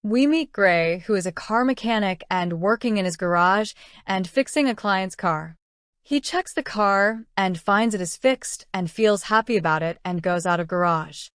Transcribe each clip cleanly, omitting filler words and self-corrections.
We meet Gray, who is a car mechanic and working in his garage and fixing a client's car. He checks the car and finds it is fixed and feels happy about it and goes out of garage.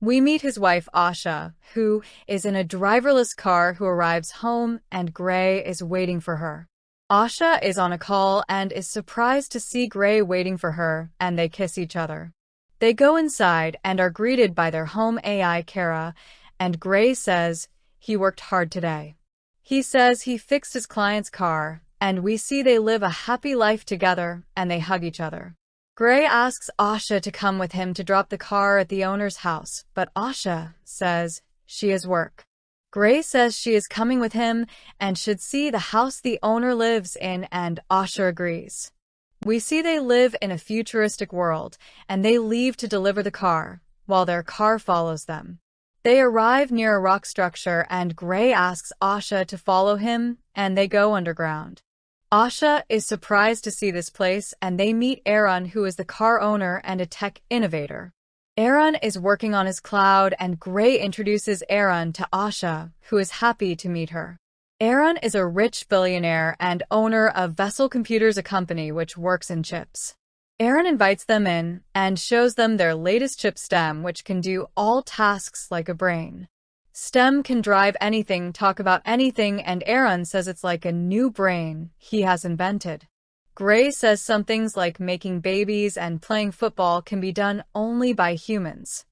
We meet his wife Asha, who is in a driverless car who arrives home and Gray is waiting for her. Asha is on a call and is surprised to see Gray waiting for her, and they kiss each other. They go inside and are greeted by their home AI Kara, and Gray says he worked hard today. He says he fixed his client's car, and we see they live a happy life together and they hug each other. Gray asks Asha to come with him to drop the car at the owner's house, but Asha says she has work. Gray says she is coming with him and should see the house the owner lives in, and Asha agrees. We see they live in a futuristic world, and they leave to deliver the car, while their car follows them. They arrive near a rock structure and Gray asks Asha to follow him, and they go underground. Asha is surprised to see this place and they meet Aaron, who is the car owner and a tech innovator. Aaron is working on his cloud and Gray introduces Aaron to Asha, who is happy to meet her. Aaron is a rich billionaire and owner of Vessel Computers, a company which works in chips. Aaron invites them in and shows them their latest chip STEM, which can do all tasks like a brain. STEM can drive anything, talk about anything, and Aaron says it's like a new brain he has invented. Gray says some things like making babies and playing football can be done only by humans.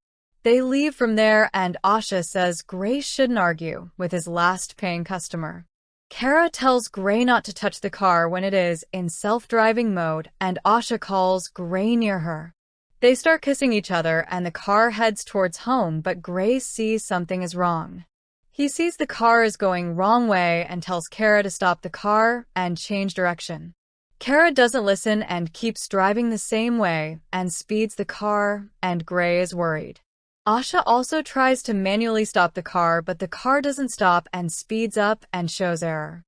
They leave from there and Asha says Gray shouldn't argue with his last paying customer. Kara tells Gray not to touch the car when it is in self-driving mode, and Asha calls Gray near her. They start kissing each other and the car heads towards home, but Gray sees something is wrong. He sees the car is going wrong way and tells Kara to stop the car and change direction. Kara doesn't listen and keeps driving the same way and speeds the car, and Gray is worried. Asha also tries to manually stop the car, but the car doesn't stop and speeds up and shows error.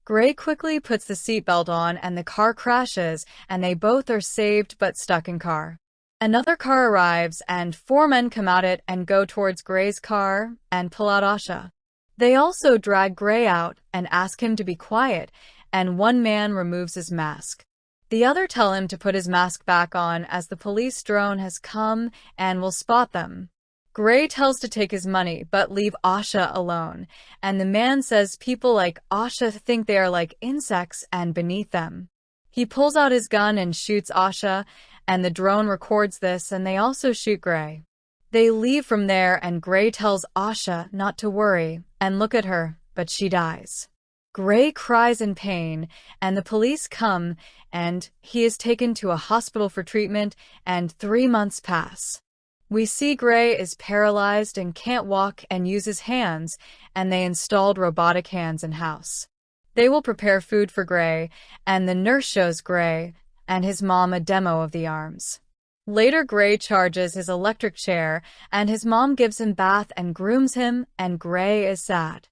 Gray quickly puts the seatbelt on and the car crashes, and they both are saved but stuck in car. Another car arrives and 4 men come out it and go towards Gray's car and pull out Asha. They also drag Gray out and ask him to be quiet, and one man removes his mask. The other tell him to put his mask back on as the police drone has come and will spot them. Gray tells to take his money but leave Asha alone, and the man says people like Asha think they are like insects and beneath them. He pulls out his gun and shoots Asha, and the drone records this, and they also shoot Gray. They leave from there and Gray tells Asha not to worry and look at her, but she dies. Gray cries in pain, and the police come, and he is taken to a hospital for treatment, and 3 months pass. We see Gray is paralyzed and can't walk and use his hands, and they installed robotic hands in-house. They will prepare food for Gray, and the nurse shows Gray and his mom a demo of the arms. Later, Gray charges his electric chair, and his mom gives him bath and grooms him, and Gray is sad.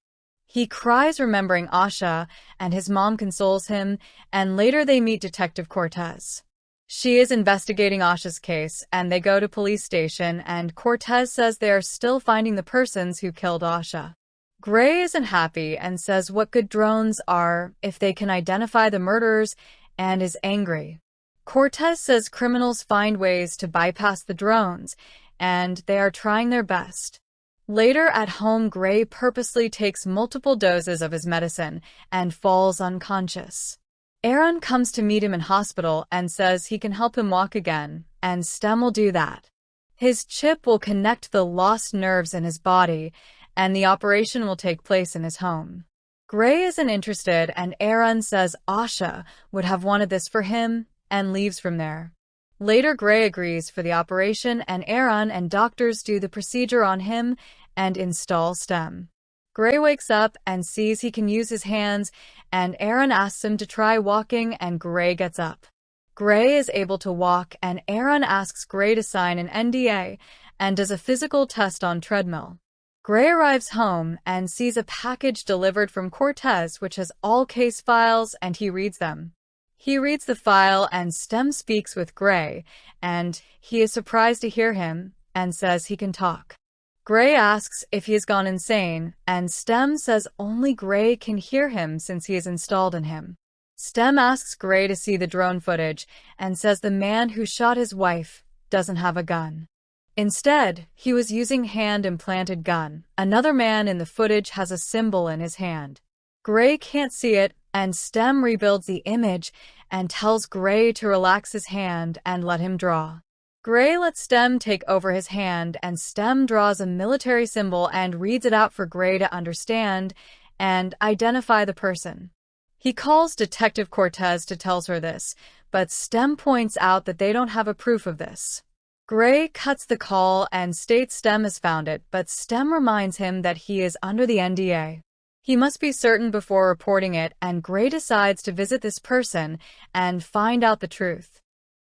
He cries remembering Asha, and his mom consoles him, and later they meet Detective Cortez. She is investigating Asha's case, and they go to police station, and Cortez says they are still finding the persons who killed Asha. Gray isn't happy and says what good drones are if they can identify the murderers, and is angry. Cortez says criminals find ways to bypass the drones, and they are trying their best. Later at home, Gray purposely takes multiple doses of his medicine and falls unconscious. Aaron comes to meet him in hospital and says he can help him walk again, and STEM will do that. His chip will connect the lost nerves in his body, and the operation will take place in his home. Gray isn't interested, and Aaron says Asha would have wanted this for him, and leaves from there. Later, Gray agrees for the operation, and Aaron and doctors do the procedure on him and install STEM. Gray wakes up and sees he can use his hands, and Aaron asks him to try walking, and Gray gets up. Gray is able to walk, and Aaron asks Gray to sign an NDA and does a physical test on treadmill. Gray arrives home and sees a package delivered from Cortez which has all case files, and he reads them. He reads the file and STEM speaks with Gray, and he is surprised to hear him and says he can talk. Gray asks if he has gone insane, and Stem says only Gray can hear him since he is installed in him. Stem asks Gray to see the drone footage and says the man who shot his wife doesn't have a gun. Instead, he was using hand-implanted gun. Another man in the footage has a symbol in his hand. Gray can't see it, and Stem rebuilds the image and tells Gray to relax his hand and let him draw. Gray lets Stem take over his hand, and Stem draws a military symbol and reads it out for Gray to understand and identify the person. He calls Detective Cortez to tell her this, but Stem points out that they don't have a proof of this. Gray cuts the call and states Stem has found it, but Stem reminds him that he is under the NDA. He must be certain before reporting it, and Gray decides to visit this person and find out the truth.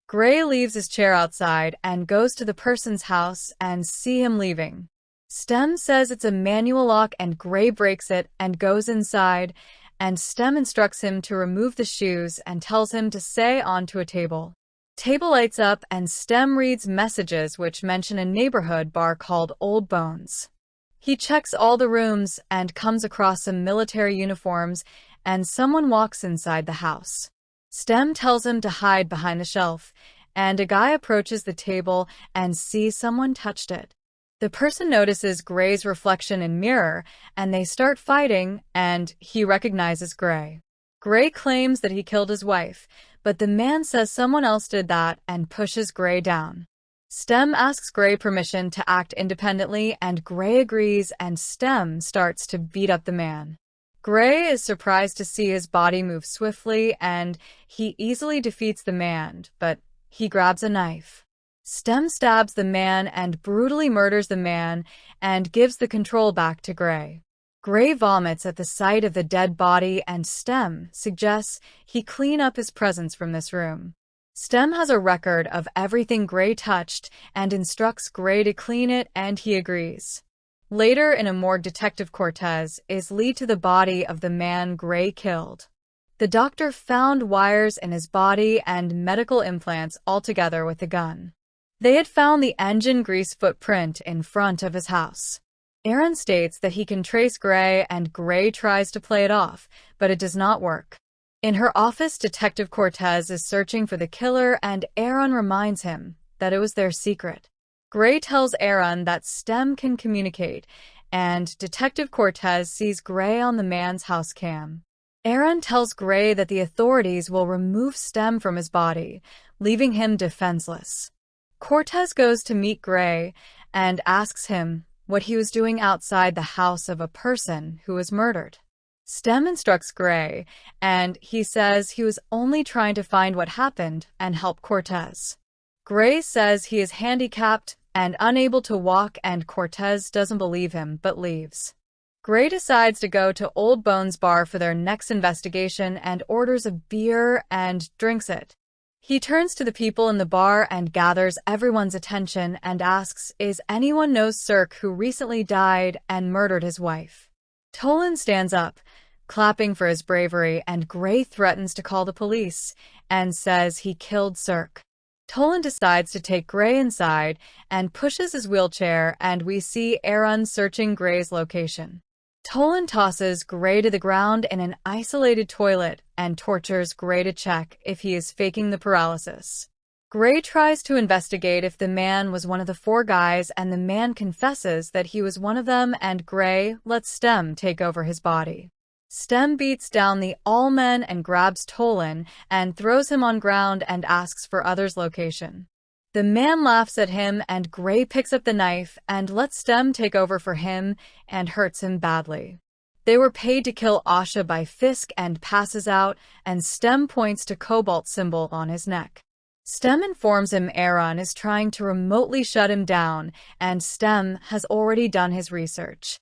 Gray leaves his chair outside and goes to the person's house and see him leaving. Stem says it's a manual lock and Gray breaks it and goes inside, and Stem instructs him to remove the shoes and tells him to say onto a table. Table lights up and Stem reads messages which mention a neighborhood bar called Old Bones. He checks all the rooms and comes across some military uniforms, and someone walks inside the house. Stem tells him to hide behind the shelf, and a guy approaches the table and sees someone touched it. The person notices Gray's reflection in mirror, and they start fighting, and he recognizes Gray. Gray claims that he killed his wife, but the man says someone else did that and pushes Gray down. Stem asks Gray permission to act independently, and Gray agrees, and Stem starts to beat up the man. Gray is surprised to see his body move swiftly, and he easily defeats the man, but he grabs a knife. Stem stabs the man and brutally murders the man and gives the control back to Gray. Gray vomits at the sight of the dead body, and Stem suggests he clean up his presence from this room. Stem has a record of everything Gray touched and instructs Gray to clean it, and he agrees. Later in a morgue, Detective Cortez is lead to the body of the man Gray killed. The doctor found wires in his body and medical implants altogether with the gun. They had found the engine grease footprint in front of his house. Aaron states that he can trace Gray, and Gray tries to play it off, but it does not work. In her office, Detective Cortez is searching for the killer, and Aaron reminds him that it was their secret. Gray tells Aaron that Stem can communicate, and Detective Cortez sees Gray on the man's house cam. Aaron tells Gray that the authorities will remove Stem from his body, leaving him defenseless. Cortez goes to meet Gray and asks him what he was doing outside the house of a person who was murdered. Stem instructs Gray, and he says he was only trying to find what happened and help Cortez. Gray says he is handicapped and unable to walk, and Cortez doesn't believe him but leaves. Gray decides to go to Old Bones Bar for their next investigation and orders a beer and drinks it. He turns to the people in the bar and gathers everyone's attention and asks, "Is anyone knows Cirque who recently died and murdered his wife?" Tolan stands up, clapping for his bravery, and Gray threatens to call the police and says he killed Cirque. Tolan decides to take Gray inside and pushes his wheelchair, and we see Aaron searching Gray's location. Tolan tosses Gray to the ground in an isolated toilet and tortures Gray to check if he is faking the paralysis. Gray tries to investigate if the man was one of the four guys, and the man confesses that he was one of them, and Gray lets Stem take over his body. Stem beats down the all-men and grabs Tolan and throws him on ground and asks for others' location. The man laughs at him, and Gray picks up the knife and lets Stem take over for him and hurts him badly. They were paid to kill Asha by Fisk and passes out, and Stem points to Cobalt's symbol on his neck. Stem informs him Aaron is trying to remotely shut him down, and Stem has already done his research.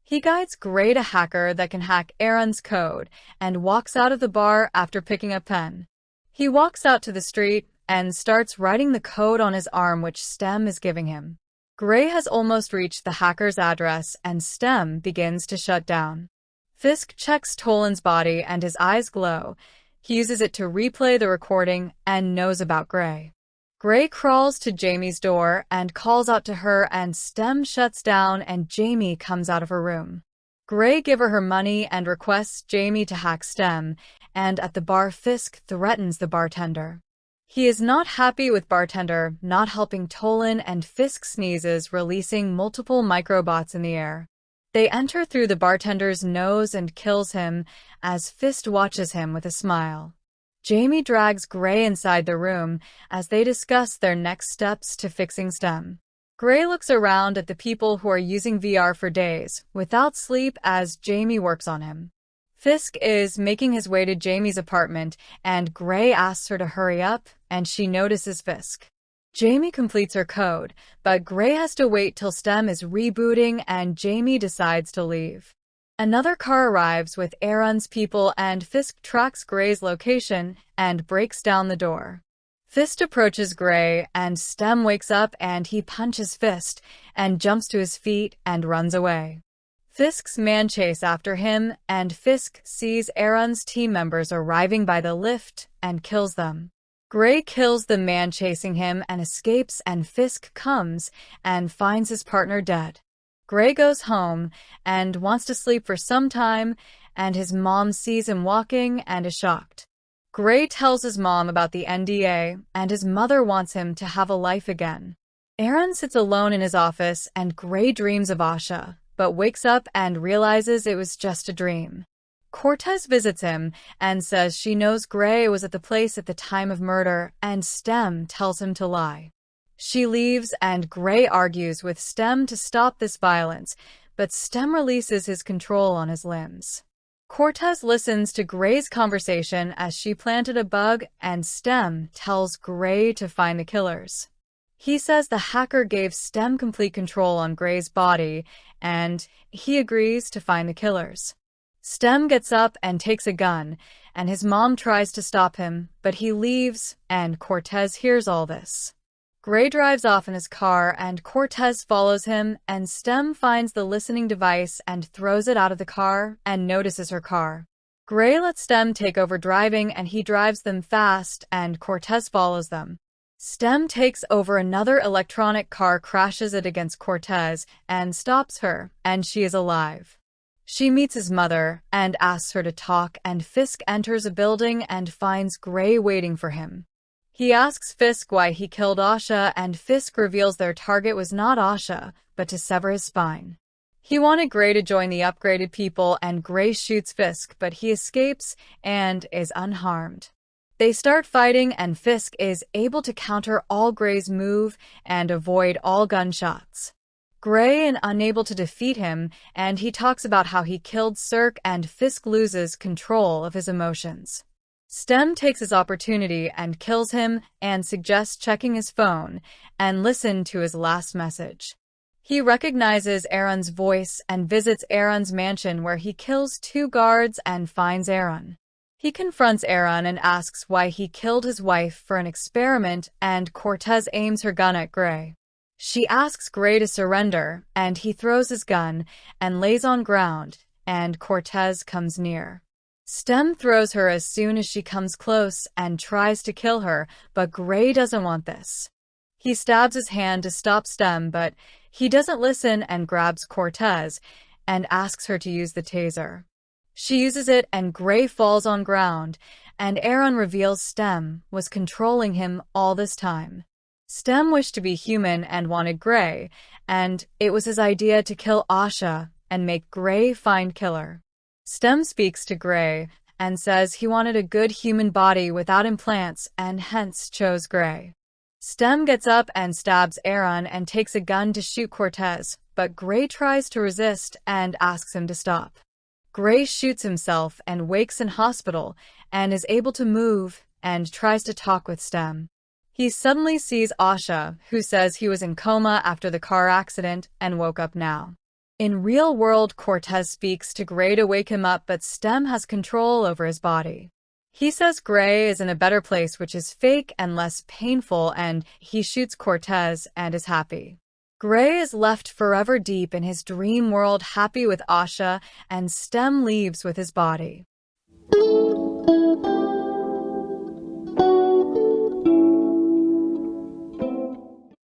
He guides Gray to a hacker that can hack Aaron's code and walks out of the bar after picking a pen. He walks out to the street and starts writing the code on his arm which Stem is giving him. Gray has almost reached the hacker's address, and Stem begins to shut down. Fisk checks Tolan's body and his eyes glow. He uses it to replay the recording and knows about Gray. Gray crawls to Jamie's door and calls out to her, and Stem shuts down and Jamie comes out of her room. Gray gives her money and requests Jamie to hack Stem, and at the bar Fisk threatens the bartender. He is not happy with bartender not helping Tolan, and Fisk sneezes, releasing multiple microbots in the air. They enter through the bartender's nose and kills him as Fisk watches him with a smile. Jamie drags Gray inside the room as they discuss their next steps to fixing Stem. Gray looks around at the people who are using VR for days, without sleep, as Jamie works on him. Fisk is making his way to Jamie's apartment, and Gray asks her to hurry up, and she notices Fisk. Jamie completes her code, but Gray has to wait till Stem is rebooting, and Jamie decides to leave. Another car arrives with Aaron's people, and Fisk tracks Gray's location and breaks down the door. Fisk approaches Gray, and Stem wakes up and he punches Fisk and jumps to his feet and runs away. Fisk's man chase after him, and Fisk sees Aaron's team members arriving by the lift and kills them. Gray kills the man chasing him and escapes, and Fisk comes and finds his partner dead. Gray goes home and wants to sleep for some time, and his mom sees him walking and is shocked. Gray tells his mom about the NDA, and his mother wants him to have a life again. Aaron sits alone in his office, and Gray dreams of Asha, but wakes up and realizes it was just a dream. Cortez visits him and says she knows Gray was at the place at the time of murder, and Stem tells him to lie. She leaves, and Gray argues with Stem to stop this violence, but Stem releases his control on his limbs. Cortez listens to Gray's conversation as she planted a bug, and Stem tells Gray to find the killers. He says the hacker gave Stem complete control on Gray's body, and he agrees to find the killers. Stem gets up and takes a gun, and his mom tries to stop him, but he leaves, and Cortez hears all this. Gray drives off in his car, and Cortez follows him, and Stem finds the listening device and throws it out of the car and notices her car. Gray lets Stem take over driving, and he drives them fast, and Cortez follows them. Stem takes over another electronic car, crashes it against Cortez, and stops her, and she is alive. She meets his mother and asks her to talk, and Fisk enters a building and finds Gray waiting for him. He asks Fisk why he killed Asha, and Fisk reveals their target was not Asha, but to sever his spine. He wanted Gray to join the upgraded people, and Gray shoots Fisk, but he escapes and is unharmed. They start fighting, and Fisk is able to counter all Gray's move and avoid all gunshots. Gray is unable to defeat him, and he talks about how he killed Cirque, and Fisk loses control of his emotions. Stem takes his opportunity and kills him and suggests checking his phone and listen to his last message. He recognizes Aaron's voice and visits Aaron's mansion, where he kills 2 guards and finds Aaron. He confronts Aaron and asks why he killed his wife for an experiment, and Cortez aims her gun at Gray. She asks Gray to surrender, and he throws his gun and lays on ground, and Cortez comes near. Stem throws her as soon as she comes close and tries to kill her, but Gray doesn't want this. He stabs his hand to stop Stem, but he doesn't listen and grabs Cortez and asks her to use the taser. She uses it, and Gray falls on ground, and Aaron reveals Stem was controlling him all this time. Stem wished to be human and wanted Gray, and it was his idea to kill Asha and make Gray find killer. Stem speaks to Gray and says he wanted a good human body without implants and hence chose Gray. Stem gets up and stabs Aaron and takes a gun to shoot Cortez, but Gray tries to resist and asks him to stop. Gray shoots himself and wakes in hospital and is able to move and tries to talk with Stem. He suddenly sees Asha, who says he was in coma after the car accident and woke up now. In real world, Cortez speaks to Gray to wake him up, but Stem has control over his body. He says Gray is in a better place, which is fake and less painful, and he shoots Cortez and is happy. Gray is left forever deep in his dream world, happy with Asha, and Stem leaves with his body.